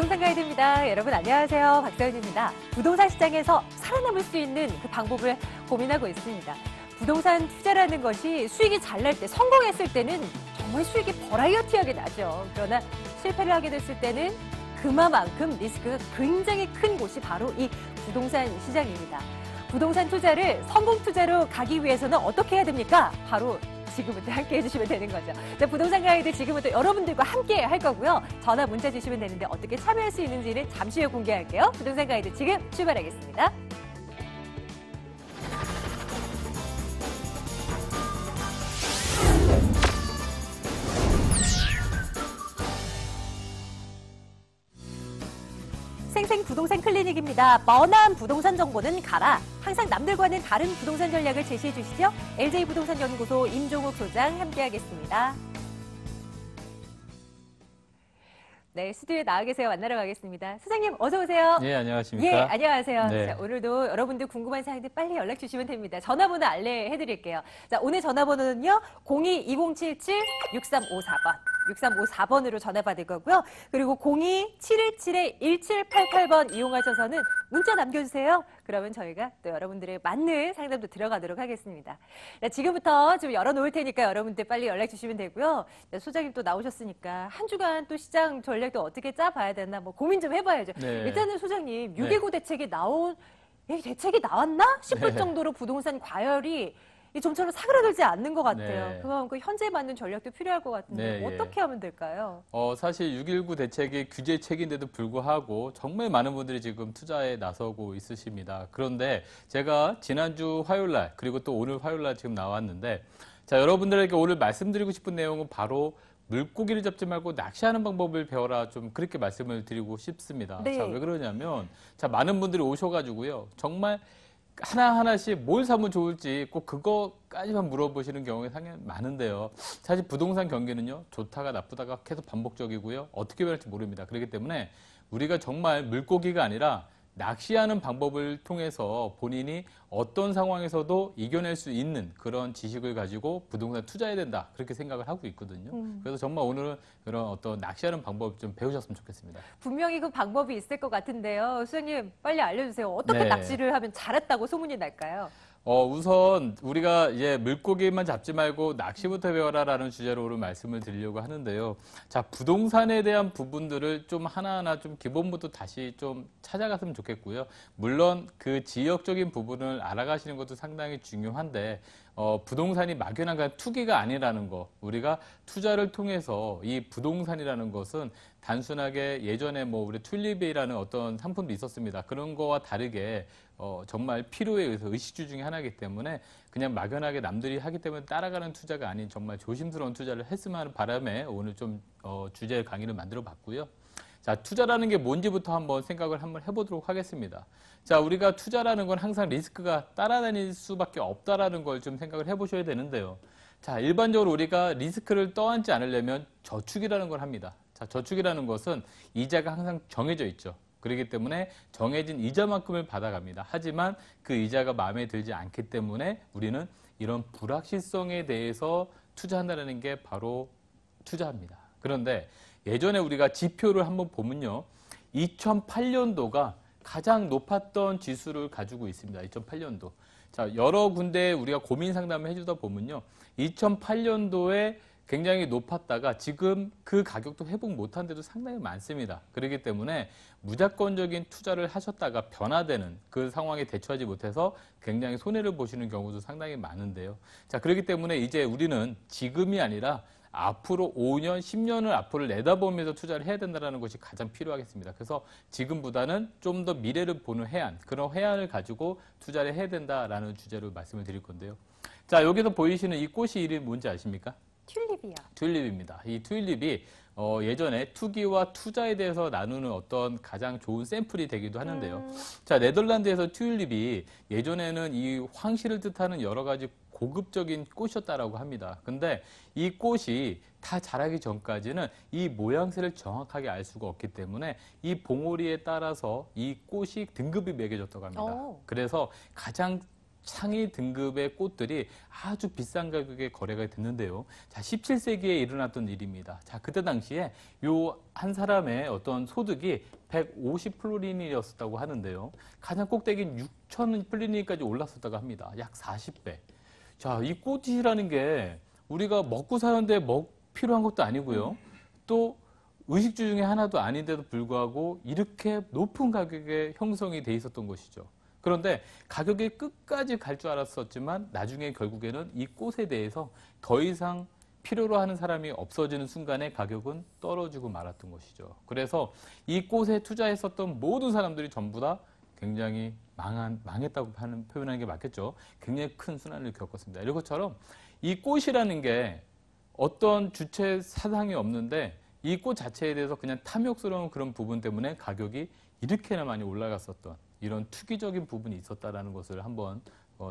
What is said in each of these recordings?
부동산 가이드입니다. 여러분 안녕하세요. 박서연입니다. 부동산 시장에서 살아남을 수 있는 그 방법을 고민하고 있습니다. 부동산 투자라는 것이 수익이 잘 날 때, 성공했을 때는 정말 수익이 버라이어티하게 나죠. 그러나 실패를 하게 됐을 때는 그만큼 리스크가 굉장히 큰 곳이 바로 이 부동산 시장입니다. 부동산 투자를 성공 투자로 가기 위해서는 어떻게 해야 됩니까? 바로 지금부터 함께 해주시면 되는 거죠. 자, 부동산 가이드 지금부터 여러분들과 함께 할 거고요. 전화 문자 주시면 되는데 어떻게 참여할 수 있는지는 잠시 후에 공개할게요. 부동산 가이드 지금 출발하겠습니다. 생생 부동산 클리닉입니다. 뻔한 부동산 정보는 가라. 항상 남들과는 다른 부동산 전략을 제시해 주시죠. LJ 부동산 연구소 임종욱 소장 함께하겠습니다. 네, 스튜디오에 나와 계세요. 만나러 가겠습니다. 소장님 어서 오세요. 네, 안녕하십니까. 예, 안녕하세요. 네. 자, 오늘도 여러분들 궁금한 사항들 빨리 연락 주시면 됩니다. 전화번호 안내해 드릴게요. 자, 오늘 전화번호는요. 02-2077-6354번. 6354번으로 전화 받을 거고요. 그리고 02-717-1788번 이용하셔서는 문자 남겨주세요. 그러면 저희가 또 여러분들의 맞는 상담도 들어가도록 하겠습니다. 자, 지금부터 좀 열어놓을 테니까 여러분들 빨리 연락 주시면 되고요. 자, 소장님 또 나오셨으니까 한 주간 또 시장 전략도 어떻게 짜봐야 되나 뭐 고민 좀 해봐야죠. 네. 일단은 소장님 6.19 대책이 이 대책이 나왔나 싶을 네. 정도로 부동산 과열이 좀처럼 사그라들지 않는 것 같아요. 네. 그만큼 현재 맞는 전략도 필요할 것 같은데 네, 어떻게 하면 될까요? 사실 6.19 대책이 규제책인데도 불구하고 정말 많은 분들이 지금 투자에 나서고 있으십니다. 그런데 제가 지난주 화요일 날 그리고 또 오늘 화요일 날 지금 나왔는데 자, 여러분들에게 오늘 말씀드리고 싶은 내용은 바로 물고기를 잡지 말고 낚시하는 방법을 배워라 좀 그렇게 말씀을 드리고 싶습니다. 네. 자, 왜 그러냐면 자, 많은 분들이 오셔가지고요. 정말 하나하나씩 뭘 사면 좋을지 꼭 그거까지만 물어보시는 경우가 상당히 많은데요. 사실 부동산 경기는요. 좋다가 나쁘다가 계속 반복적이고요. 어떻게 변할지 모릅니다. 그렇기 때문에 우리가 정말 물고기가 아니라 낚시하는 방법을 통해서 본인이 어떤 상황에서도 이겨낼 수 있는 그런 지식을 가지고 부동산 투자해야 된다. 그렇게 생각을 하고 있거든요. 그래서 정말 오늘은 그런 어떤 낚시하는 방법 좀 배우셨으면 좋겠습니다. 분명히 그 방법이 있을 것 같은데요. 수장님 빨리 알려주세요. 어떻게 네. 낚시를 하면 잘했다고 소문이 날까요? 우선 우리가 이제 물고기만 잡지 말고 낚시부터 배워라라는 주제로 오늘 말씀을 드리려고 하는데요. 자, 부동산에 대한 부분들을 좀 하나하나 좀 기본부터 다시 좀 찾아갔으면 좋겠고요. 물론 그 지역적인 부분을 알아가시는 것도 상당히 중요한데 부동산이 막연한 그냥 투기가 아니라는 거. 우리가 투자를 통해서 이 부동산이라는 것은 단순하게 예전에 뭐 우리 튤립이라는 어떤 상품도 있었습니다. 그런 거와 다르게 정말 필요에 의해서 의식주 중에 하나이기 때문에 그냥 막연하게 남들이 하기 때문에 따라가는 투자가 아닌 정말 조심스러운 투자를 했으면 하는 바람에 오늘 좀 주제 강의를 만들어 봤고요. 자, 투자라는 게 뭔지부터 한번 생각을 한번 해보도록 하겠습니다. 자, 우리가 투자라는 건 항상 리스크가 따라다닐 수밖에 없다라는 걸 좀 생각을 해보셔야 되는데요. 자, 일반적으로 우리가 리스크를 떠안지 않으려면 저축이라는 걸 합니다. 자, 저축이라는 것은 이자가 항상 정해져 있죠. 그렇기 때문에 정해진 이자만큼을 받아갑니다. 하지만 그 이자가 마음에 들지 않기 때문에 우리는 이런 불확실성에 대해서 투자한다는 게 바로 투자입니다. 그런데 예전에 우리가 지표를 한번 보면요. 2008년도가 가장 높았던 지수를 가지고 있습니다. 2008년도. 자, 여러 군데 우리가 고민 상담을 해주다 보면요. 2008년도에 굉장히 높았다가 지금 그 가격도 회복 못한 데도 상당히 많습니다. 그렇기 때문에 무조건적인 투자를 하셨다가 변화되는 그 상황에 대처하지 못해서 굉장히 손해를 보시는 경우도 상당히 많은데요. 자, 그렇기 때문에 이제 우리는 지금이 아니라 앞으로 5년, 10년을 앞으로 내다보면서 투자를 해야 된다는 것이 가장 필요하겠습니다. 그래서 지금보다는 좀 더 미래를 보는 해안, 그런 해안을 가지고 투자를 해야 된다라는 주제로 말씀을 드릴 건데요. 자, 여기서 보이시는 이 꽃이 이름이 뭔지 아십니까? 튤립이요. 튤립입니다. 이 튤립이 예전에 투기와 투자에 대해서 나누는 어떤 가장 좋은 샘플이 되기도 하는데요. 자, 네덜란드에서 튤립이 예전에는 이 황실을 뜻하는 여러 가지 고급적인 꽃이었다라고 합니다. 근데 이 꽃이 다 자라기 전까지는 이 모양새를 정확하게 알 수가 없기 때문에 이 봉오리에 따라서 이 꽃이 등급이 매겨졌다고 합니다. 그래서 가장 상위 등급의 꽃들이 아주 비싼 가격에 거래가 됐는데요. 자, 17세기에 일어났던 일입니다. 자, 그때 당시에 요 한 사람의 어떤 소득이 150 플로린이었다고 하는데요. 가장 꼭대기인 6,000 플로린까지 올랐었다고 합니다. 약 40배. 자, 이 꽃이라는 게 우리가 먹고 사는데 필요한 것도 아니고요. 또 의식주 중에 하나도 아닌데도 불구하고 이렇게 높은 가격에 형성이 돼 있었던 것이죠. 그런데 가격이 끝까지 갈 줄 알았었지만 나중에 결국에는 이 꽃에 대해서 더 이상 필요로 하는 사람이 없어지는 순간에 가격은 떨어지고 말았던 것이죠. 그래서 이 꽃에 투자했었던 모든 사람들이 전부 다 굉장히 망했다고 표현하는 게 맞겠죠. 굉장히 큰 순환을 겪었습니다. 이런 것처럼 이 꽃이라는 게 어떤 주체 사상이 없는데 이 꽃 자체에 대해서 그냥 탐욕스러운 그런 부분 때문에 가격이 이렇게나 많이 올라갔었던 이런 투기적인 부분이 있었다라는 것을 한번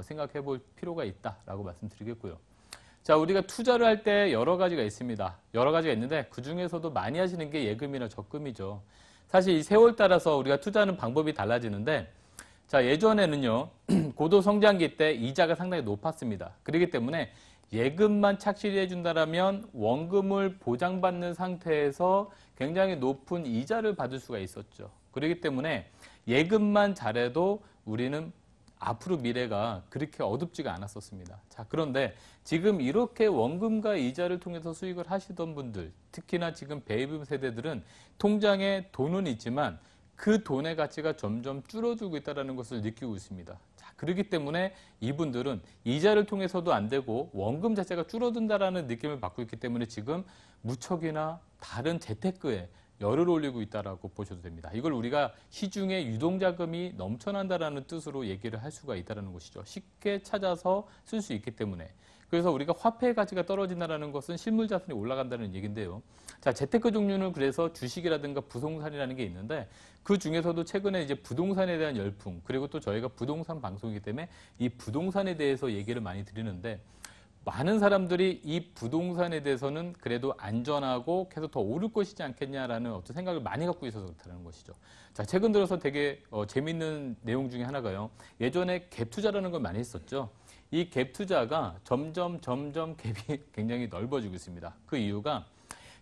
생각해 볼 필요가 있다라고 말씀드리겠고요. 자, 우리가 투자를 할 때 여러 가지가 있습니다. 여러 가지가 있는데 그 중에서도 많이 하시는 게 예금이나 적금이죠. 사실 이 세월 따라서 우리가 투자하는 방법이 달라지는데 자, 예전에는요, 고도 성장기 때 이자가 상당히 높았습니다. 그렇기 때문에 예금만 착실히 해준다라면 원금을 보장받는 상태에서 굉장히 높은 이자를 받을 수가 있었죠. 그렇기 때문에 예금만 잘해도 우리는 앞으로 미래가 그렇게 어둡지가 않았었습니다. 자, 그런데 지금 이렇게 원금과 이자를 통해서 수익을 하시던 분들, 특히나 지금 베이비 세대들은 통장에 돈은 있지만 그 돈의 가치가 점점 줄어들고 있다는 것을 느끼고 있습니다. 자, 그렇기 때문에 이분들은 이자를 통해서도 안 되고 원금 자체가 줄어든다라는 느낌을 받고 있기 때문에 지금 무척이나 다른 재테크에 열을 올리고 있다라고 보셔도 됩니다. 이걸 우리가 시중에 유동자금이 넘쳐난다라는 뜻으로 얘기를 할 수가 있다는 것이죠. 쉽게 찾아서 쓸 수 있기 때문에. 그래서 우리가 화폐의 가치가 떨어진다는 것은 실물 자산이 올라간다는 얘기인데요. 자, 재테크 종류는 그래서 주식이라든가 부동산이라는 게 있는데 그 중에서도 최근에 이제 부동산에 대한 열풍, 그리고 또 저희가 부동산 방송이기 때문에 이 부동산에 대해서 얘기를 많이 드리는데 많은 사람들이 이 부동산에 대해서는 그래도 안전하고 계속 더 오를 것이지 않겠냐라는 어떤 생각을 많이 갖고 있어서 그렇다는 것이죠. 자, 최근 들어서 되게 재밌는 내용 중에 하나가요. 예전에 갭 투자라는 걸 많이 했었죠. 이 갭 투자가 점점 갭이 굉장히 넓어지고 있습니다. 그 이유가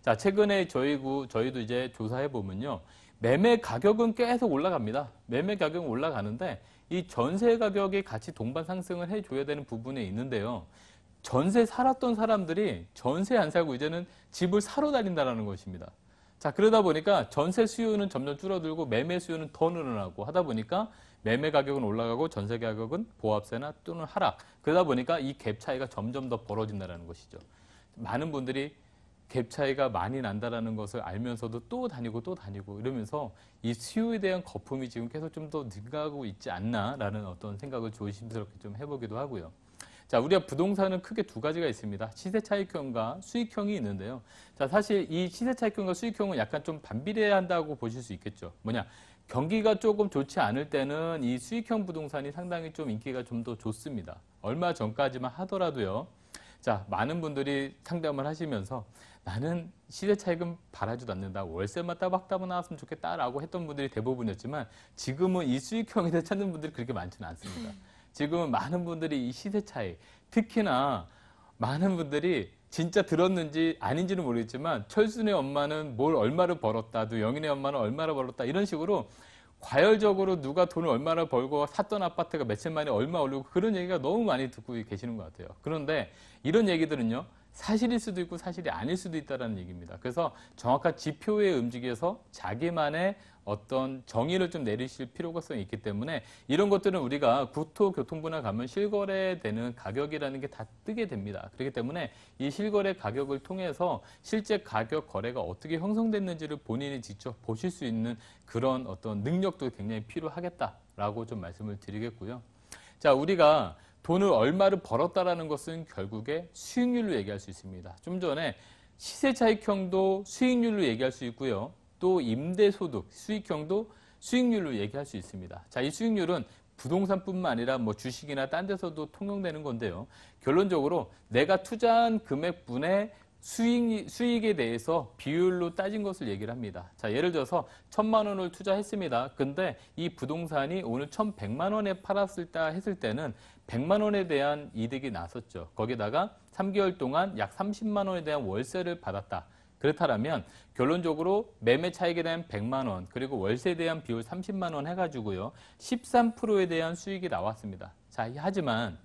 자, 최근에 저희도 이제 조사해 보면요. 매매 가격은 계속 올라갑니다. 매매 가격은 올라가는데 이 전세 가격이 같이 동반 상승을 해줘야 되는 부분에 있는데요. 전세 살았던 사람들이 전세 안 살고 이제는 집을 사러 다닌다는 것입니다. 자, 그러다 보니까 전세 수요는 점점 줄어들고 매매 수요는 더 늘어나고 하다 보니까 매매 가격은 올라가고 전세 가격은 보합세나 또는 하락. 그러다 보니까 이 갭 차이가 점점 더 벌어진다는 것이죠. 많은 분들이 갭 차이가 많이 난다는 것을 알면서도 또 다니고 이러면서 이 수요에 대한 거품이 지금 계속 좀 더 늘어가고 있지 않나라는 어떤 생각을 조심스럽게 좀 해보기도 하고요. 자, 우리가 부동산은 크게 두 가지가 있습니다. 시세 차익형과 수익형이 있는데요. 자, 사실 이 시세 차익형과 수익형은 약간 좀 반비례한다고 보실 수 있겠죠. 뭐냐? 경기가 조금 좋지 않을 때는 이 수익형 부동산이 상당히 좀 인기가 좀 더 좋습니다. 얼마 전까지만 하더라도요. 자, 많은 분들이 상담을 하시면서 나는 시세 차익은 바라지도 않는다. 월세만 따박따박 나왔으면 좋겠다라고 했던 분들이 대부분이었지만 지금은 이 수익형에 대해 찾는 분들이 그렇게 많지는 않습니다. 지금은 많은 분들이 이 시세 차익, 특히나 많은 분들이 진짜 들었는지 아닌지는 모르겠지만 철순의 엄마는 뭘 얼마를 벌었다, 또 영인의 엄마는 얼마를 벌었다 이런 식으로 과열적으로 누가 돈을 얼마나 벌고 샀던 아파트가 며칠 만에 얼마 오르고 그런 얘기가 너무 많이 듣고 계시는 것 같아요. 그런데 이런 얘기들은요. 사실일 수도 있고 사실이 아닐 수도 있다는 얘기입니다. 그래서 정확한 지표에 움직여서 자기만의 어떤 정의를 좀 내리실 필요성이 있기 때문에 이런 것들은 우리가 국토교통부나 가면 실거래되는 가격이라는 게 다 뜨게 됩니다. 그렇기 때문에 이 실거래 가격을 통해서 실제 가격 거래가 어떻게 형성됐는지를 본인이 직접 보실 수 있는 그런 어떤 능력도 굉장히 필요하겠다라고 좀 말씀을 드리겠고요. 자, 우리가 돈을 얼마를 벌었다라는 것은 결국에 수익률로 얘기할 수 있습니다. 좀 전에 시세차익형도 수익률로 얘기할 수 있고요. 또 임대소득, 수익형도 수익률로 얘기할 수 있습니다. 자, 이 수익률은 부동산뿐만 아니라 뭐 주식이나 딴 데서도 통용되는 건데요. 결론적으로 내가 투자한 금액분의 수익에 대해서 비율로 따진 것을 얘기를 합니다. 자, 예를 들어서 1,000만 원을 투자했습니다. 근데 이 부동산이 오늘 1,100만 원에 팔았을 때 했을 때는 100만 원에 대한 이득이 났었죠. 거기다가 3개월 동안 약 30만 원에 대한 월세를 받았다. 그렇다면 결론적으로 매매 차익에 대한 100만 원 그리고 월세에 대한 비율 30만 원 해가지고요. 13%에 대한 수익이 나왔습니다. 자, 하지만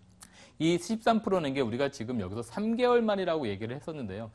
이 13%는 게 우리가 지금 여기서 3개월 만이라고 얘기를 했었는데요.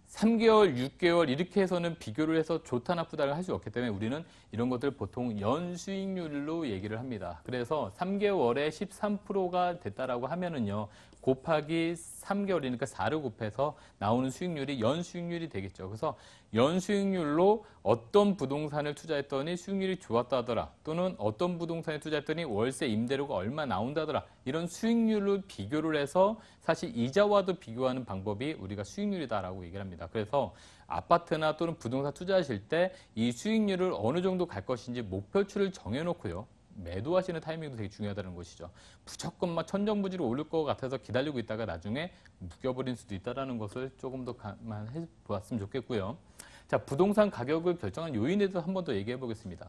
3개월, 6개월 이렇게 해서는 비교를 해서 좋다 나쁘다를 할 수 없기 때문에 우리는 이런 것들 보통 연수익률로 얘기를 합니다. 그래서 3개월에 13%가 됐다라고 하면은요. 곱하기 3개월이니까 4를 곱해서 나오는 수익률이 연수익률이 되겠죠. 그래서 연수익률로 어떤 부동산을 투자했더니 수익률이 좋았다 하더라. 또는 어떤 부동산에 투자했더니 월세 임대료가 얼마 나온다더라. 이런 수익률을 비교를 해서 사실 이자와도 비교하는 방법이 우리가 수익률이다라고 얘기를 합니다. 그래서 아파트나 또는 부동산 투자하실 때 이 수익률을 어느 정도 갈 것인지 목표치를 정해놓고요. 매도하시는 타이밍도 되게 중요하다는 것이죠. 무조건 막 천정부지로 오를 것 같아서 기다리고 있다가 나중에 묶여버릴 수도 있다는 것을 조금 더 감안해 보았으면 좋겠고요. 자, 부동산 가격을 결정한 요인에 대해서 한 번 더 얘기해 보겠습니다.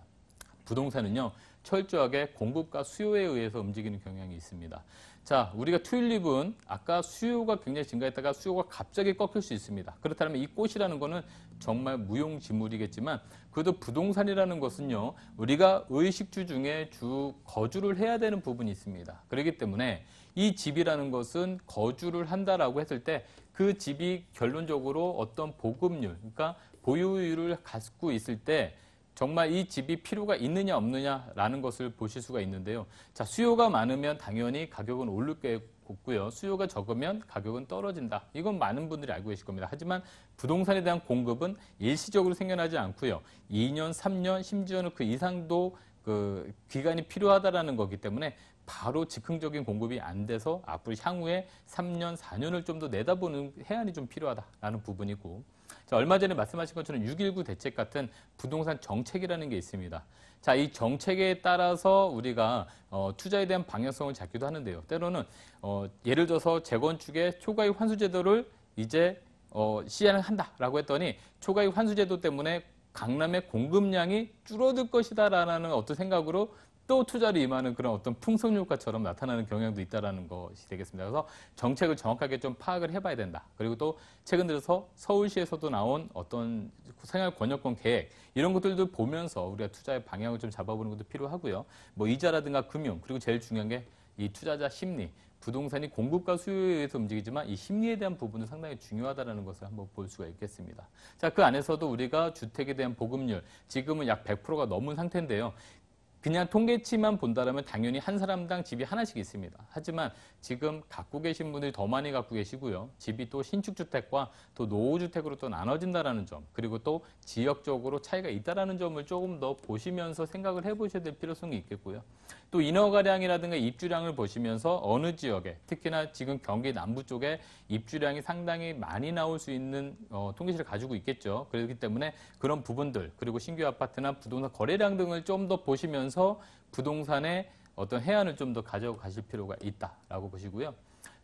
부동산은요, 철저하게 공급과 수요에 의해서 움직이는 경향이 있습니다. 자, 우리가 튤립은 아까 수요가 굉장히 증가했다가 수요가 갑자기 꺾일 수 있습니다. 그렇다면 이 꽃이라는 거는 정말 무용지물이겠지만 그래도 부동산이라는 것은요, 우리가 의식주 중에 거주를 해야 되는 부분이 있습니다. 그렇기 때문에 이 집이라는 것은 거주를 한다라고 했을 때 그 집이 결론적으로 어떤 보급률, 그러니까 보유율을 갖고 있을 때 정말 이 집이 필요가 있느냐 없느냐라는 것을 보실 수가 있는데요. 자, 수요가 많으면 당연히 가격은 오를 거고요. 수요가 적으면 가격은 떨어진다. 이건 많은 분들이 알고 계실 겁니다. 하지만 부동산에 대한 공급은 일시적으로 생겨나지 않고요. 2년, 3년, 심지어는 그 이상도 그 기간이 필요하다라는 거기 때문에 바로 즉흥적인 공급이 안 돼서 앞으로 향후에 3년, 4년을 좀 더 내다보는 해안이 좀 필요하다라는 부분이고, 자, 얼마 전에 말씀하신 것처럼 6.19 대책 같은 부동산 정책이라는 게 있습니다. 자, 이 정책에 따라서 우리가 투자에 대한 방향성을 잡기도 하는데요. 때로는 예를 들어서 재건축의 초과이익 환수 제도를 이제 시행을 한다라고 했더니 초과이익 환수 제도 때문에 강남의 공급량이 줄어들 것이다라는 어떤 생각으로 또 투자를 임하는 그런 어떤 풍선 효과처럼 나타나는 경향도 있다는 것이 되겠습니다. 그래서 정책을 정확하게 좀 파악을 해봐야 된다. 그리고 또 최근 들어서 서울시에서도 나온 어떤 생활 권역권 계획 이런 것들도 보면서 우리가 투자의 방향을 좀 잡아보는 것도 필요하고요. 뭐 이자라든가 금융 그리고 제일 중요한 게 이 투자자 심리. 부동산이 공급과 수요에 의해서 움직이지만 이 심리에 대한 부분은 상당히 중요하다는 것을 한번 볼 수가 있겠습니다. 자, 그 안에서도 우리가 주택에 대한 보급률 지금은 약 100%가 넘은 상태인데요. 그냥 통계치만 본다면 당연히 한 사람당 집이 하나씩 있습니다. 하지만 지금 갖고 계신 분들이 더 많이 갖고 계시고요. 집이 또 신축주택과 또 노후주택으로 또 나눠진다는 점, 그리고 또 지역적으로 차이가 있다는 점을 조금 더 보시면서 생각을 해보셔야 될 필요성이 있겠고요. 또 인허가량이라든가 입주량을 보시면서 어느 지역에, 특히나 지금 경기 남부 쪽에 입주량이 상당히 많이 나올 수 있는 통계치를 가지고 있겠죠. 그렇기 때문에 그런 부분들, 그리고 신규 아파트나 부동산 거래량 등을 좀 더 보시면서 부동산의 어떤 해안을 좀 더 가져가실 필요가 있다라고 보시고요.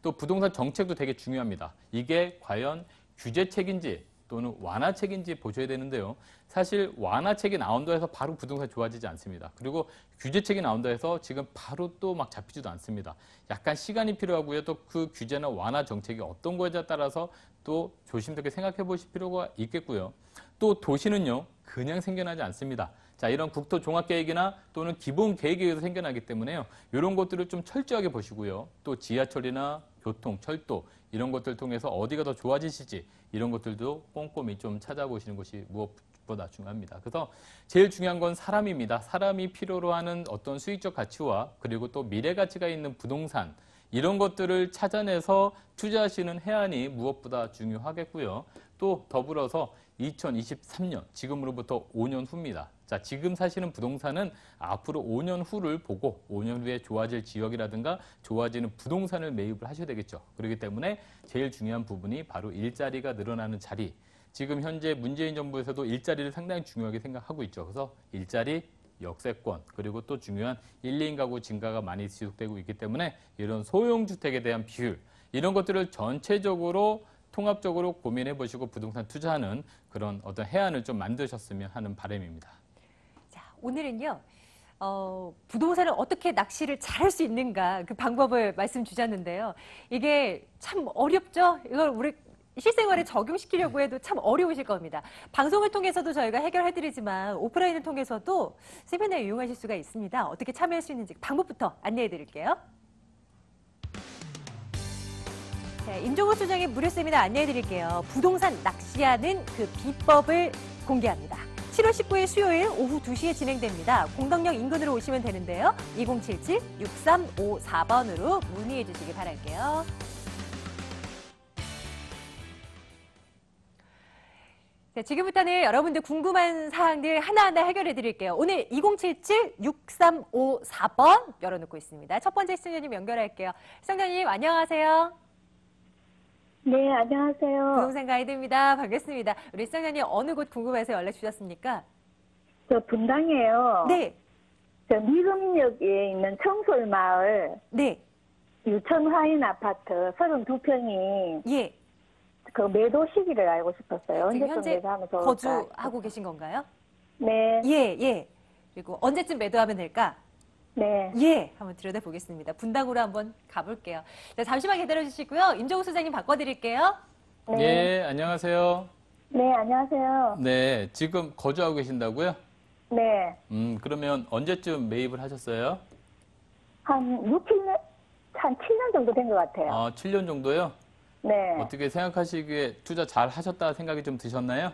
또 부동산 정책도 되게 중요합니다. 이게 과연 규제책인지 또는 완화책인지 보셔야 되는데요. 사실 완화책이 나온다 해서 바로 부동산이 좋아지지 않습니다. 그리고 규제책이 나온다 해서 지금 바로 또 막 잡히지도 않습니다. 약간 시간이 필요하고요. 또 그 규제나 완화 정책이 어떤 거에 따라서 또 조심스럽게 생각해 보실 필요가 있겠고요. 또 도시는요, 그냥 생겨나지 않습니다. 자, 이런 국토 종합계획이나 또는 기본 계획에 의해서 생겨나기 때문에요. 이런 것들을 좀 철저하게 보시고요. 또 지하철이나 교통, 철도 이런 것들 통해서 어디가 더 좋아지실지 이런 것들도 꼼꼼히 좀 찾아보시는 것이 무엇보다 중요합니다. 그래서 제일 중요한 건 사람입니다. 사람이 필요로 하는 어떤 수익적 가치와 그리고 또 미래 가치가 있는 부동산 이런 것들을 찾아내서 투자하시는 해안이 무엇보다 중요하겠고요. 또 더불어서 2023년, 지금으로부터 5년 후입니다. 자, 지금 사시는 부동산은 앞으로 5년 후를 보고 5년 후에 좋아질 지역이라든가 좋아지는 부동산을 매입을 하셔야 되겠죠. 그렇기 때문에 제일 중요한 부분이 바로 일자리가 늘어나는 자리. 지금 현재 문재인 정부에서도 일자리를 상당히 중요하게 생각하고 있죠. 그래서 일자리, 역세권, 그리고 또 중요한 1, 2인 가구 증가가 많이 지속되고 있기 때문에 이런 소형주택에 대한 비율, 이런 것들을 전체적으로 통합적으로 고민해 보시고 부동산 투자하는 그런 어떤 해안을 좀 만드셨으면 하는 바람입니다. 자, 오늘은요. 부동산을 어떻게 낚시를 잘할 수 있는가 그 방법을 말씀 주셨는데요. 이게 참 어렵죠? 이걸 우리 실생활에 적용시키려고 해도 참 어려우실 겁니다. 방송을 통해서도 저희가 해결해드리지만 오프라인을 통해서도 세미나에 이용하실 수가 있습니다. 어떻게 참여할 수 있는지 방법부터 안내해드릴게요. 네, 임종호 소장의 무료 세미나 안내해드릴게요. 부동산 낚시하는 그 비법을 공개합니다. 7월 19일 수요일 오후 2시에 진행됩니다. 공덕역 인근으로 오시면 되는데요. 2077-6354번으로 문의해 주시기 바랄게요. 네, 지금부터는 여러분들 궁금한 사항들 하나하나 해결해 드릴게요. 오늘 2077-6354번 열어놓고 있습니다. 첫 번째 시청자님 연결할게요. 시청자님 안녕하세요. 네, 안녕하세요. 부동산 가이드입니다. 반갑습니다. 우리 시청자님 어느 곳 궁금해서 연락 주셨습니까? 저 분당이에요. 네. 저 미금역에 있는 청솔마을 네. 유천화인 아파트 32평이 예. 그 매도 시기를 알고 싶었어요. 지금 언제쯤 현재 매도하면 좋을까? 거주하고 계신 건가요? 네, 예, 예. 그리고 언제쯤 매도하면 될까? 네. 예, 한번 들여다보겠습니다. 분당으로 한번 가볼게요. 자, 잠시만 기다려주시고요. 임종우 소장님 바꿔드릴게요. 네. 예, 안녕하세요. 네, 안녕하세요. 네, 지금 거주하고 계신다고요? 네. 그러면 언제쯤 매입을 하셨어요? 한 7년 정도 된 것 같아요. 아, 7년 정도요? 네. 어떻게 생각하시기에 투자 잘 하셨다 생각이 좀 드셨나요?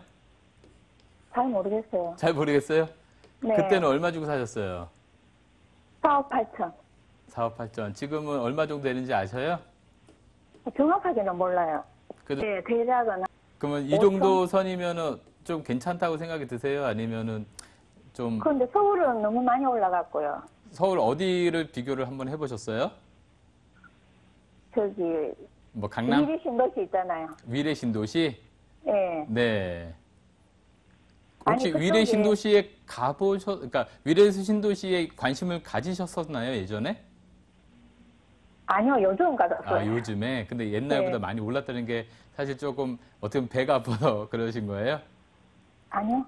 잘 모르겠어요. 잘 모르겠어요? 네. 그때는 얼마 주고 사셨어요? 4억 8천. 4억 8천. 지금은 얼마 정도 되는지 아셔요? 정확하게는 몰라요. 그래도 네, 대략은. 그러면 이 정도 선이면은 좀 괜찮다고 생각이 드세요? 아니면은 좀 그런데 서울은 너무 많이 올라갔고요. 서울 어디를 비교를 한번 해보셨어요? 저기 뭐 강남 미리 신도시 있잖아요. 위례 신도시? 예. 네. 혹시 아니, 그쪽에- 위례 신도시에 그러니까 위례 신도시에 관심을 가지셨었나요, 예전에? 아니요, 요즘 가졌어요. 아, 요즘에? 근데 옛날보다 네. 많이 올랐다는 게 사실 조금 어떻게 보면 배가 아파서 그러신 거예요? 아니요.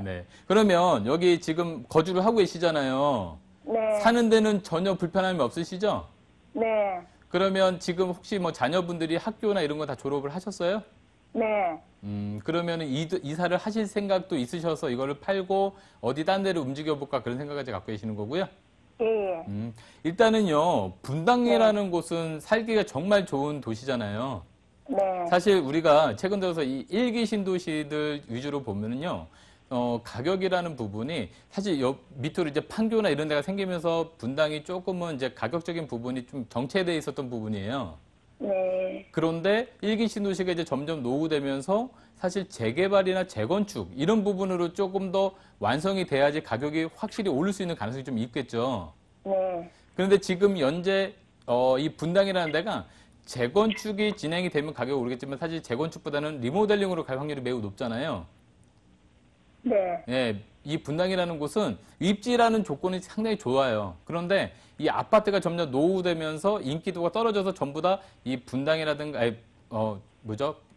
네. 그러면 여기 지금 거주를 하고 계시잖아요. 네. 사는 데는 전혀 불편함이 없으시죠? 네. 그러면 지금 혹시 뭐 자녀분들이 학교나 이런 거 다 졸업을 하셨어요? 네. 그러면은 이사를 하실 생각도 있으셔서 이거를 팔고 어디 딴 데를 움직여볼까 그런 생각까지 갖고 계시는 거고요? 예, 예. 일단은요, 분당이라는 곳은 살기가 정말 좋은 도시잖아요. 네. 사실 우리가 최근 들어서 이 일기 신도시들 위주로 보면은요, 가격이라는 부분이 사실 밑으로 이제 판교나 이런 데가 생기면서 분당이 조금은 이제 가격적인 부분이 좀 정체돼 있었던 부분이에요. 네. 그런데 일기 신도시가 이제 점점 노후되면서 사실 재개발이나 재건축 이런 부분으로 조금 더 완성이 돼야지 가격이 확실히 오를 수 있는 가능성이 좀 있겠죠. 네. 그런데 지금 현재 이 분당이라는 데가 재건축이 진행이 되면 가격이 오르겠지만 사실 재건축보다는 리모델링으로 갈 확률이 매우 높잖아요. 네. 예, 이 분당이라는 곳은 입지라는 조건이 상당히 좋아요. 그런데 이 아파트가 점점 노후되면서 인기도가 떨어져서 전부 다 이 분당이라든가,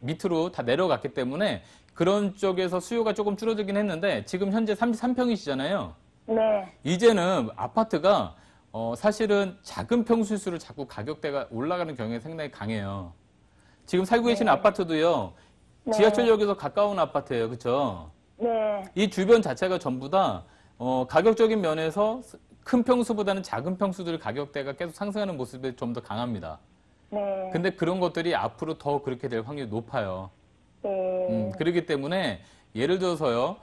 밑으로 다 내려갔기 때문에 그런 쪽에서 수요가 조금 줄어들긴 했는데 지금 현재 33평이시잖아요. 네. 이제는 아파트가 사실은 작은 평수일수록 자꾸 가격대가 올라가는 경향이 상당히 강해요. 지금 살고 계시는 아파트도요. 네. 지하철역에서 가까운 아파트예요. 그렇죠? 네. 이 주변 자체가 전부 다 가격적인 면에서 큰 평수보다는 작은 평수들 가격대가 계속 상승하는 모습이 좀 더 강합니다. 네. 근데 그런 것들이 앞으로 더 그렇게 될 확률이 높아요. 네. 그렇기 때문에 예를 들어서요,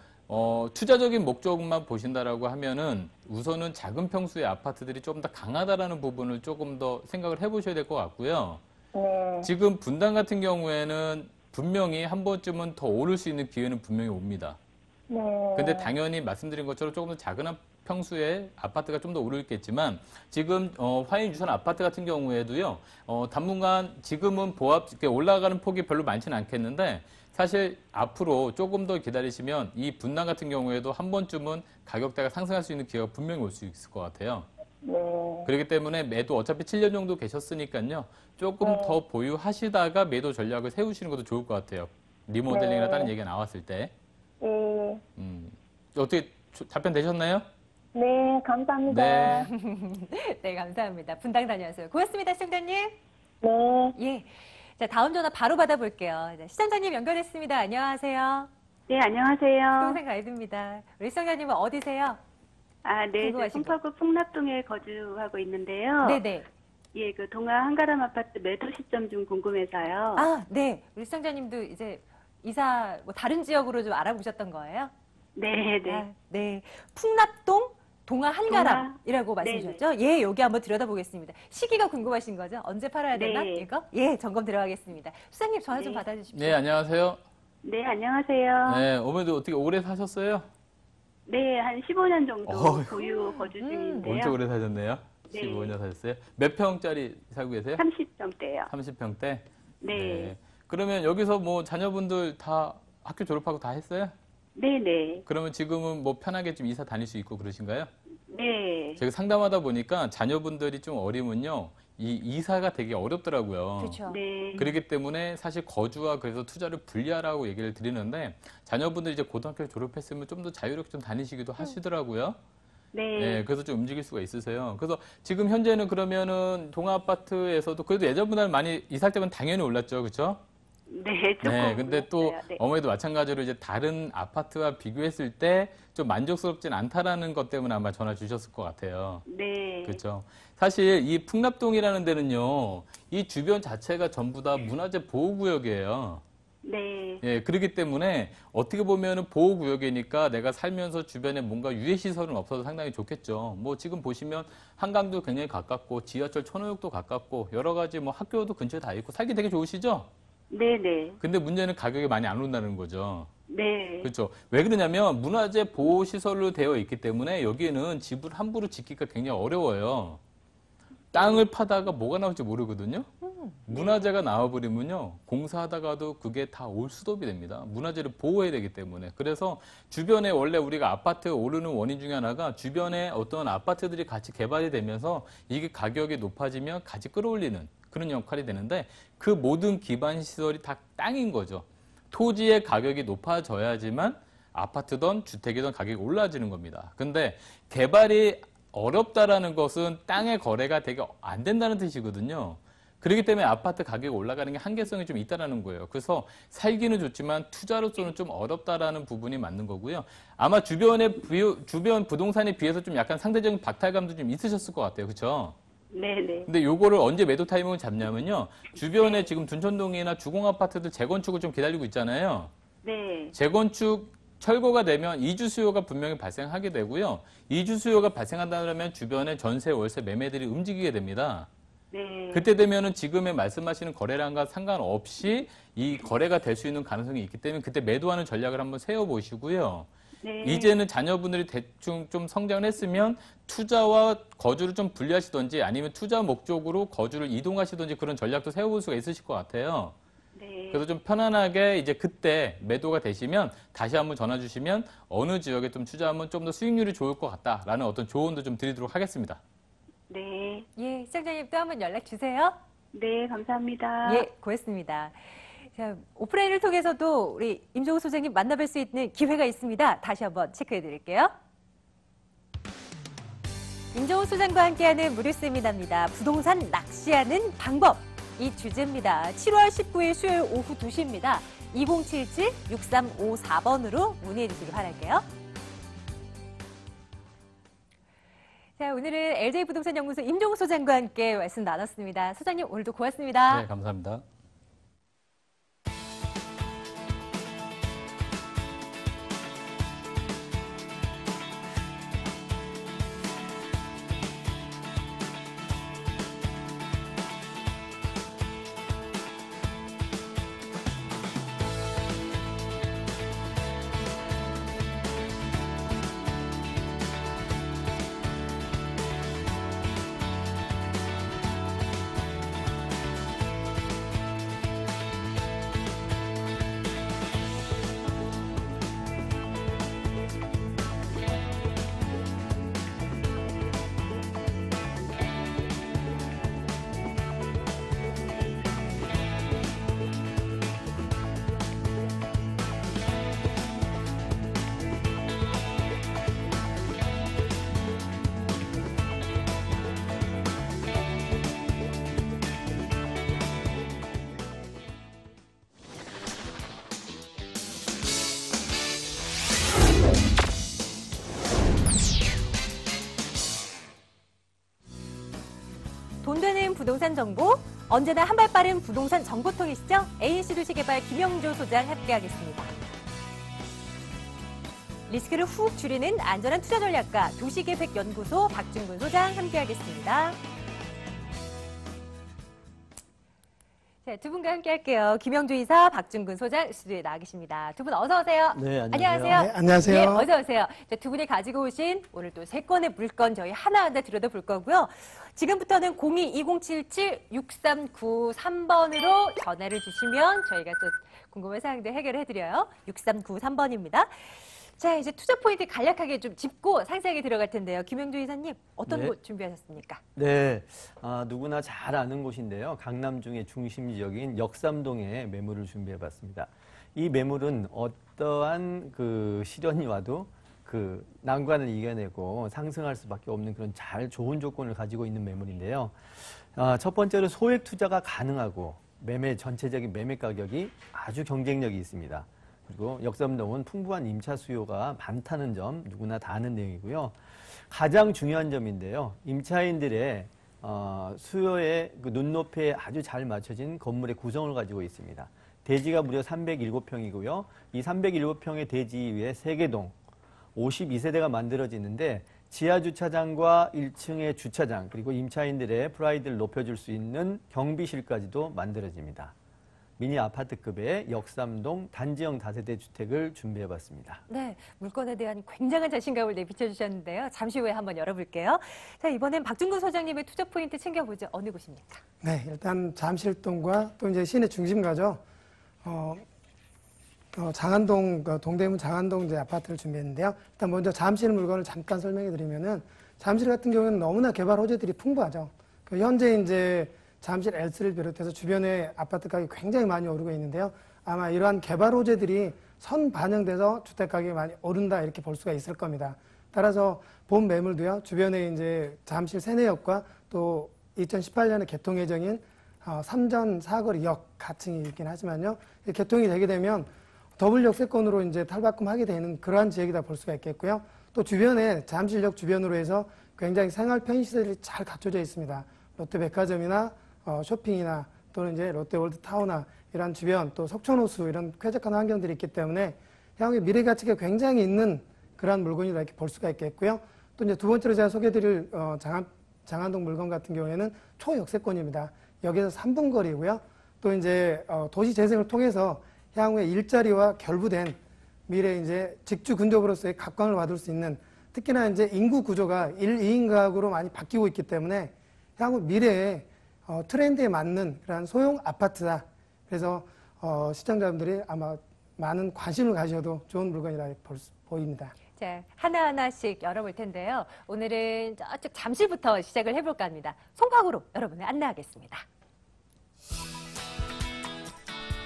투자적인 목적만 보신다라고 하면은 우선은 작은 평수의 아파트들이 조금 더 강하다라는 부분을 조금 더 생각을 해보셔야 될 것 같고요. 네. 지금 분당 같은 경우에는 분명히 한 번쯤은 더 오를 수 있는 기회는 분명히 옵니다. 네. 근데 당연히 말씀드린 것처럼 조금 더 작은 평수의 아파트가 좀 더 오르겠지만 지금 화인 유선 아파트 같은 경우에도요, 당분간 지금은 이렇게 올라가는 폭이 별로 많지는 않겠는데 사실 앞으로 조금 더 기다리시면 이 분당 같은 경우에도 한 번쯤은 가격대가 상승할 수 있는 기회가 분명히 올 수 있을 것 같아요. 네. 그렇기 때문에 매도 어차피 7년 정도 계셨으니까요. 조금 더 보유하시다가 매도 전략을 세우시는 것도 좋을 것 같아요. 리모델링이나 다른 얘기가 나왔을 때. 예. 어떻게 답변 되셨나요? 네, 감사합니다. 네. 네, 감사합니다. 분당 다녀왔어요. 고맙습니다, 시청자님. 네. 예. 자, 다음 전화 바로 받아볼게요. 자, 시청자님 연결했습니다. 안녕하세요. 네, 안녕하세요. 부동산 가이드입니다. 우리 시청자님은 어디세요? 아, 네, 저 궁금하신 거. 송파구 풍납동에 거주하고 있는데요. 네네. 예, 그 동아 한가람 아파트 매도 시점 좀 궁금해서요. 아, 네. 우리 시청자님도 이제 이사 뭐 다른 지역으로 좀 알아보셨던 거예요? 네, 네. 아, 네. 풍납동 동아 한가람이라고 말씀 네네. 주셨죠? 예, 여기 한번 들여다보겠습니다. 시기가 궁금하신 거죠? 언제 팔아야 되나? 네. 이거? 예, 점검 들어가겠습니다. 수장님 전화 좀 네. 받아주십시오. 네, 안녕하세요. 네, 안녕하세요. 네, 어머니도 어떻게 오래 사셨어요? 네, 한 15년 정도 어휴. 보유 거주 중인데요. 엄청 오래 사셨네요. 네. 15년 사셨어요. 몇 평짜리 살고 계세요? 30점대요. 30평대? 네. 그러면 여기서 뭐 자녀분들 다 학교 졸업하고 다 했어요? 네, 네. 그러면 지금은 뭐 편하게 좀 이사 다닐 수 있고 그러신가요? 네. 제가 상담하다 보니까 자녀분들이 좀 어리면요. 이 이사가 되게 어렵더라고요. 그렇죠. 네. 그렇기 때문에 사실 거주와 그래서 투자를 분리하라고 얘기를 드리는데 자녀분들이 이제 고등학교 졸업했으면 좀 더 자유롭게 좀 다니시기도 하시더라고요. 네. 네, 그래서 좀 움직일 수가 있으세요. 그래서 지금 현재는 그러면은 동아 아파트에서도 그래도 예전보다는 많이 이사 때면 당연히 올랐죠, 그렇죠? 네, 조금. 네, 근데 또 올랐어요. 네. 어머니도 마찬가지로 이제 다른 아파트와 비교했을 때 좀 만족스럽진 않다라는 것 때문에 아마 전화 주셨을 것 같아요. 네. 그렇죠. 사실 이 풍납동이라는 데는요, 이 주변 자체가 전부 다 문화재 보호구역이에요. 네. 예, 그렇기 때문에 어떻게 보면은 보호구역이니까 내가 살면서 주변에 뭔가 유해시설은 없어서 상당히 좋겠죠. 뭐 지금 보시면 한강도 굉장히 가깝고 지하철 천호역도 가깝고 여러 가지 뭐 학교도 근처에 다 있고 살기 되게 좋으시죠? 네, 네. 근데 문제는 가격이 많이 안 오른다는 거죠. 네. 그렇죠. 왜 그러냐면 문화재 보호시설로 되어 있기 때문에 여기에는 집을 함부로 짓기가 굉장히 어려워요. 땅을 파다가 뭐가 나올지 모르거든요. 문화재가 나와버리면요. 공사하다가도 그게 다 올수도업이 됩니다. 문화재를 보호해야 되기 때문에. 그래서 주변에 원래 우리가 아파트가 오르는 원인 중에 하나가 주변에 어떤 아파트들이 같이 개발이 되면서 이게 가격이 높아지면 같이 끌어올리는 그런 역할이 되는데 그 모든 기반 시설이 다 땅인 거죠. 토지의 가격이 높아져야지만 아파트든 주택이든 가격이 올라지는 겁니다. 근데 개발이 어렵다라는 것은 땅의 거래가 되게 안 된다는 뜻이거든요. 그렇기 때문에 아파트 가격이 올라가는 게 한계성이 좀 있다라는 거예요. 그래서 살기는 좋지만 투자로서는 좀 어렵다라는 부분이 맞는 거고요. 아마 주변 부동산에 비해서 좀 약간 상대적인 박탈감도 좀 있으셨을 것 같아요. 그렇죠? 네네. 근데 요거를 언제 매도 타이밍을 잡냐면요. 주변에 지금 둔천동이나 주공 아파트들 재건축을 좀 기다리고 있잖아요. 네. 재건축 철거가 되면 이주 수요가 분명히 발생하게 되고요. 이주 수요가 발생한다면 주변에 전세, 월세, 매매들이 움직이게 됩니다. 네. 그때 되면은 지금의 말씀하시는 거래량과 상관없이 이 거래가 될 수 있는 가능성이 있기 때문에 그때 매도하는 전략을 한번 세워보시고요. 네. 이제는 자녀분들이 대충 좀 성장을 했으면 투자와 거주를 좀 분리하시든지 아니면 투자 목적으로 거주를 이동하시든지 그런 전략도 세워볼 수가 있으실 것 같아요. 네. 그래서 좀 편안하게 이제 그때 매도가 되시면 다시 한번 전화 주시면 어느 지역에 좀 투자하면 좀 더 수익률이 좋을 것 같다라는 어떤 조언도 좀 드리도록 하겠습니다. 네. 예, 시청자님 또 한번 연락 주세요. 네, 감사합니다. 예, 고맙습니다. 자, 오프라인을 통해서도 우리 임종우 소장님 만나뵐 수 있는 기회가 있습니다. 다시 한번 체크해 드릴게요. 임종우 소장과 함께하는 무료 세미나입니다. 부동산 낚시하는 방법. 이 주제입니다. 7월 19일 수요일 오후 2시입니다. 2077-6354번으로 문의해 주시기 바랄게요. 자, 오늘은 LJ부동산연구소 임종우 소장과 함께 말씀 나눴습니다. 소장님, 오늘도 고맙습니다. 네, 감사합니다. 부동산 정보, 언제나 한 발 빠른 부동산 정보통이시죠? ANC 도시개발 김영조 소장 함께하겠습니다. 리스크를 훅 줄이는 안전한 투자 전략가 도시계획연구소 박준근 소장 함께하겠습니다. 네, 두 분과 함께할게요. 김영주 이사, 박준근 소장 스튜디오에 나와 계십니다. 두 분 어서 오세요. 네, 안녕하세요. 네, 안녕하세요. 네, 어서 오세요. 자, 두 분이 가지고 오신 오늘 또 세 건의 물건 저희 하나하나 들여다볼 거고요. 지금부터는 02-2077-6393번으로 전화를 주시면 저희가 또 궁금한 사항들 해결해드려요. 6393번입니다. 자, 이제 투자 포인트 간략하게 좀 짚고 상세하게 들어갈 텐데요. 김영주 이사님, 어떤 네. 곳 준비하셨습니까? 네, 누구나 잘 아는 곳인데요. 강남 중의 중심 지역인 역삼동에 매물을 준비해봤습니다. 이 매물은 어떠한 그 시련이 와도 그 난관을 이겨내고 상승할 수밖에 없는 그런 좋은 조건을 가지고 있는 매물인데요. 첫 번째로 소액 투자가 가능하고 전체적인 매매 가격이 아주 경쟁력이 있습니다. 그리고 역삼동은 풍부한 임차 수요가 많다는 점 누구나 다 아는 내용이고요. 가장 중요한 점인데요. 임차인들의 수요의 그 눈높이에 아주 잘 맞춰진 건물의 구성을 가지고 있습니다. 대지가 무려 307평이고요. 이 307평의 대지 위에 3개 동 52세대가 만들어지는데 지하 주차장과 1층의 주차장 그리고 임차인들의 프라이드를 높여줄 수 있는 경비실까지도 만들어집니다. 미니 아파트급의 역삼동 단지형 다세대 주택을 준비해봤습니다. 네, 물건에 대한 굉장한 자신감을 내비쳐주셨는데요. 잠시 후에 한번 열어볼게요. 자, 이번엔 박준근 소장님의 투자 포인트 챙겨보죠. 어느 곳입니까? 네, 일단 잠실동과 또 이제 시내 중심가죠. 장안동, 동대문 장안동 이제 아파트를 준비했는데요. 일단 먼저 잠실 물건을 잠깐 설명해 드리면은 잠실 같은 경우에는 너무나 개발 호재들이 풍부하죠. 현재 이제 잠실 L스를 비롯해서 주변에 아파트 가격이 굉장히 많이 오르고 있는데요. 아마 이러한 개발 호재들이 선반영돼서 주택 가격이 많이 오른다 이렇게 볼 수가 있을 겁니다. 따라서 본 매물도요. 주변에 이제 잠실 세내역과 또 2018년에 개통 예정인 삼전 사거리역 가칭이 있긴 하지만요. 개통이 되게 되면 더블 역세권으로 이제 탈바꿈하게 되는 그러한 지역이다 볼 수가 있겠고요. 또 주변에 잠실역 주변으로 해서 굉장히 생활 편의시설이 잘 갖춰져 있습니다. 롯데백화점이나 쇼핑이나 또는 이제 롯데월드타워나 이런 주변 또 속초노수 이런 쾌적한 환경들이 있기 때문에 향후에 미래 가치가 굉장히 있는 그러한 물건이다 이렇게 볼 수가 있겠고요. 또 이제 두 번째로 제가 소개해드릴 장안동 물건 같은 경우에는 초역세권입니다. 여기서 3분 거리고요. 또 이제 도시 재생을 통해서 향후에 일자리와 결부된 미래 이제 직주 근접으로서의 각광을 받을 수 있는 특히나 이제 인구 구조가 1, 2인 가구로 많이 바뀌고 있기 때문에 향후 미래에 트렌드에 맞는 그런 소형 아파트다. 그래서 시청자분들이 아마 많은 관심을 가셔도 좋은 물건이라 보입니다. 자, 하나하나씩 열어볼 텐데요. 오늘은 저쪽 잠실부터 시작을 해볼까 합니다. 송파구로 여러분을 안내하겠습니다.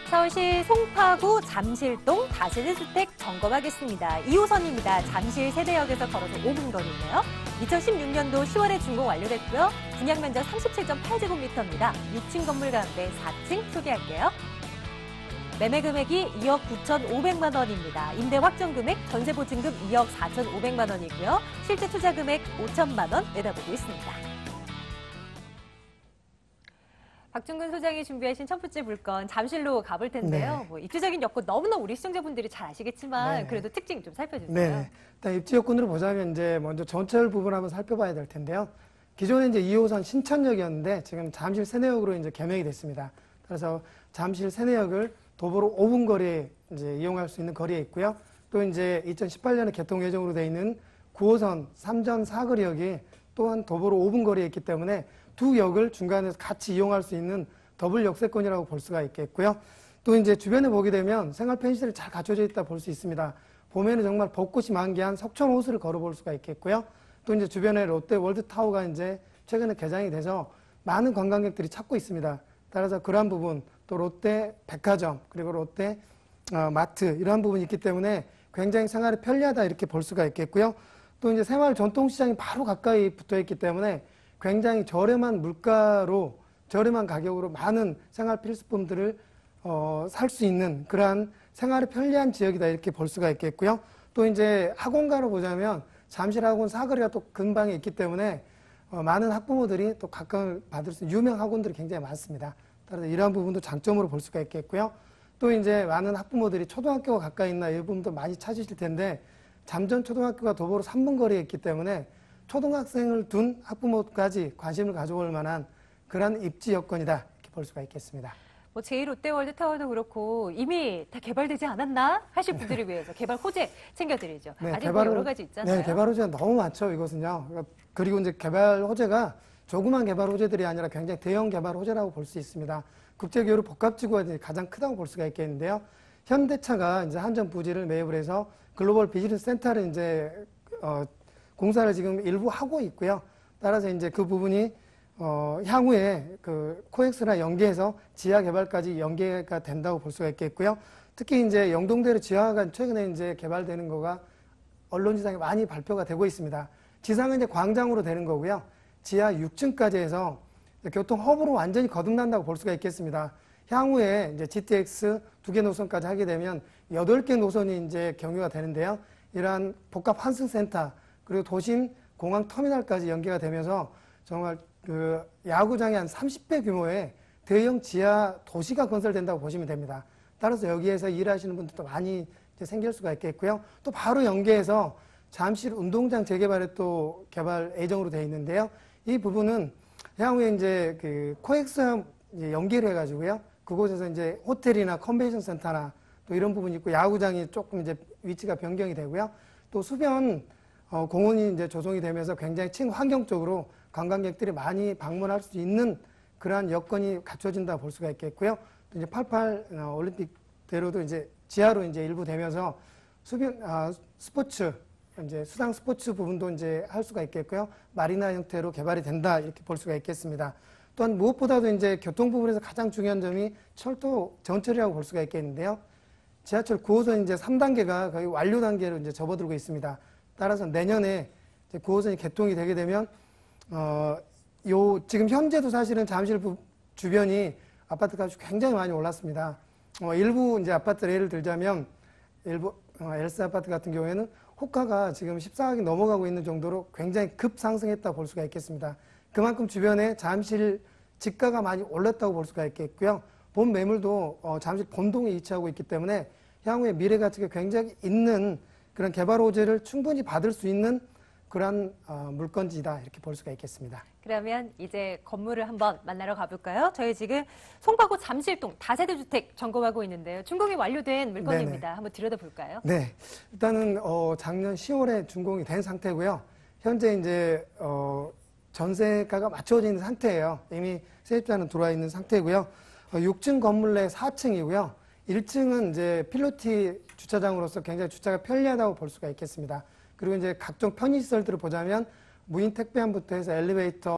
서울시 송파구 잠실동 다세대 주택 점검하겠습니다. 2호선입니다. 잠실 세대역에서 걸어서 5분 거리인데요. 2016년도 10월에 준공 완료됐고요. 분양 면적 37.8제곱미터입니다. 6층 건물 가운데 4층 소개할게요. 매매 금액이 2억 9,500만 원입니다. 임대 확정 금액, 전세 보증금 2억 4,500만 원이고요. 실제 투자 금액 5천만 원 내다보고 있습니다. 박준근 소장이 준비하신 첫 번째 물건 잠실로 가볼 텐데요. 네. 뭐 입지적인 여건 너무나 우리 시청자분들이 잘 아시겠지만 네. 그래도 특징 좀 살펴주세요. 네. 일단 입지 요건으로 보자면 이제 먼저 전철 부분 한번 살펴봐야 될 텐데요. 기존에 이제 2호선 신천역이었는데 지금 잠실 세내역으로 이제 개명이 됐습니다. 그래서 잠실 세내역을 도보로 5분 거리에 이제 이용할 수 있는 거리에 있고요. 또 이제 2018년에 개통 예정으로 되어 있는 9호선 삼전 사거리역이 또한 도보로 5분 거리에 있기 때문에 두 역을 중간에서 같이 이용할 수 있는 더블 역세권이라고 볼 수가 있겠고요. 또 이제 주변에 보게 되면 생활 편의시설이 잘 갖춰져 있다 볼 수 있습니다. 봄에는 정말 벚꽃이 만개한 석촌호수를 걸어볼 수가 있겠고요. 또 이제 주변에 롯데월드타워가 이제 최근에 개장이 돼서 많은 관광객들이 찾고 있습니다. 따라서 그러한 부분, 또 롯데백화점, 그리고 롯데 마트 이러한 부분이 있기 때문에 굉장히 생활이 편리하다 이렇게 볼 수가 있겠고요. 또 이제 생활 전통시장이 바로 가까이 붙어 있기 때문에 굉장히 저렴한 물가로 저렴한 가격으로 많은 생활 필수품들을 살 수 있는 그러한 생활이 편리한 지역이다 이렇게 볼 수가 있겠고요. 또 이제 학원가로 보자면 잠실학원 사거리가 또 근방에 있기 때문에 많은 학부모들이 또 각광을 받을 수 있는 유명 학원들이 굉장히 많습니다. 따라서 이러한 부분도 장점으로 볼 수가 있겠고요. 또 이제 많은 학부모들이 초등학교가 가까이 있나 이 부분도 많이 찾으실 텐데 잠전 초등학교가 도보로 3분 거리에 있기 때문에 초등학생을 둔 학부모까지 관심을 가져볼 만한 그런 입지 여건이다 이렇게 볼 수가 있겠습니다. 뭐 제1롯데월드타워도 그렇고 이미 다 개발되지 않았나 하실 분들을 위해서 개발 호재 챙겨드리죠. 네, 아직 뭐 여러 가지 있잖아요. 네, 개발 호재가 너무 많죠, 이것은요. 그리고 이제 개발 호재가 조그만 개발 호재들이 아니라 굉장히 대형 개발 호재라고 볼 수 있습니다. 국제교류 복합지구가 가장 크다고 볼 수가 있겠는데요. 현대차가 이제 한전 부지를 매입을 해서 글로벌 비즈니스 센터를 이제 공사를 지금 일부 하고 있고요. 따라서 이제 그 부분이 향후에 그 코엑스랑 연계해서 지하 개발까지 연계가 된다고 볼 수가 있겠고요. 특히 이제 영동대로 지하가 최근에 이제 개발되는 거가 언론지상에 많이 발표가 되고 있습니다. 지상은 이제 광장으로 되는 거고요. 지하 6층까지 해서 교통 허브로 완전히 거듭난다고 볼 수가 있겠습니다. 향후에 이제 GTX 2개 노선까지 하게 되면 8개 노선이 이제 경유가 되는데요. 이러한 복합 환승센터 그리고 도심 공항 터미널까지 연계가 되면서 정말 그 야구장의 한 30배 규모의 대형 지하 도시가 건설된다고 보시면 됩니다. 따라서 여기에서 일하시는 분들도 많이 이제 생길 수가 있겠고요. 또 바로 연계해서 잠실 운동장 재개발에 또 개발 예정으로 되어 있는데요. 이 부분은 향후에 이제 그 코엑스랑 이제 연계를 해가지고요. 그곳에서 이제 호텔이나 컨벤션 센터나 또 이런 부분이 있고 야구장이 조금 이제 위치가 변경이 되고요. 또 수변 공원이 이제 조성이 되면서 굉장히 친환경적으로 관광객들이 많이 방문할 수 있는 그러한 여건이 갖춰진다 볼 수가 있겠고요. 또 이제 88 올림픽대로도 이제 지하로 이제 일부 되면서 수변 스포츠 이제 수상 스포츠 부분도 이제 할 수가 있겠고요. 마리나 형태로 개발이 된다 이렇게 볼 수가 있겠습니다. 또한 무엇보다도 이제 교통 부분에서 가장 중요한 점이 철도 전철이라고 볼 수가 있겠는데요. 지하철 9호선 이제 3단계가 거의 완료 단계로 이제 접어들고 있습니다. 따라서 내년에 이제 9호선이 개통이 되게 되면 지금 현재도 사실은 잠실 주변이 아파트 값이 굉장히 많이 올랐습니다. 일부 이제 아파트를 예를 들자면 일부 엘스 아파트 같은 경우에는 호가가 지금 14억이 넘어가고 있는 정도로 굉장히 급상승했다 볼 수가 있겠습니다. 그만큼 주변에 잠실 집가가 많이 올랐다고 볼 수가 있겠고요. 본 매물도 잠실 본동에 위치하고 있기 때문에 향후에 미래 가치가 굉장히 있는 그런 개발 호재를 충분히 받을 수 있는 그러한 물건지다 이렇게 볼 수가 있겠습니다. 그러면 이제 건물을 한번 만나러 가볼까요? 저희 지금 송파구 잠실동 다세대 주택 점검하고 있는데요. 준공이 완료된 물건입니다. 네네. 한번 들여다볼까요? 네, 일단은 작년 10월에 준공이 된 상태고요. 현재 이제 전세가가 맞춰져 있는 상태예요. 이미 세입자는 들어와 있는 상태고요. 6층 건물 내 4층이고요. 1층은 이제 필로티 주차장으로서 굉장히 주차가 편리하다고 볼 수가 있겠습니다. 그리고 이제 각종 편의시설들을 보자면 무인 택배함부터 해서 엘리베이터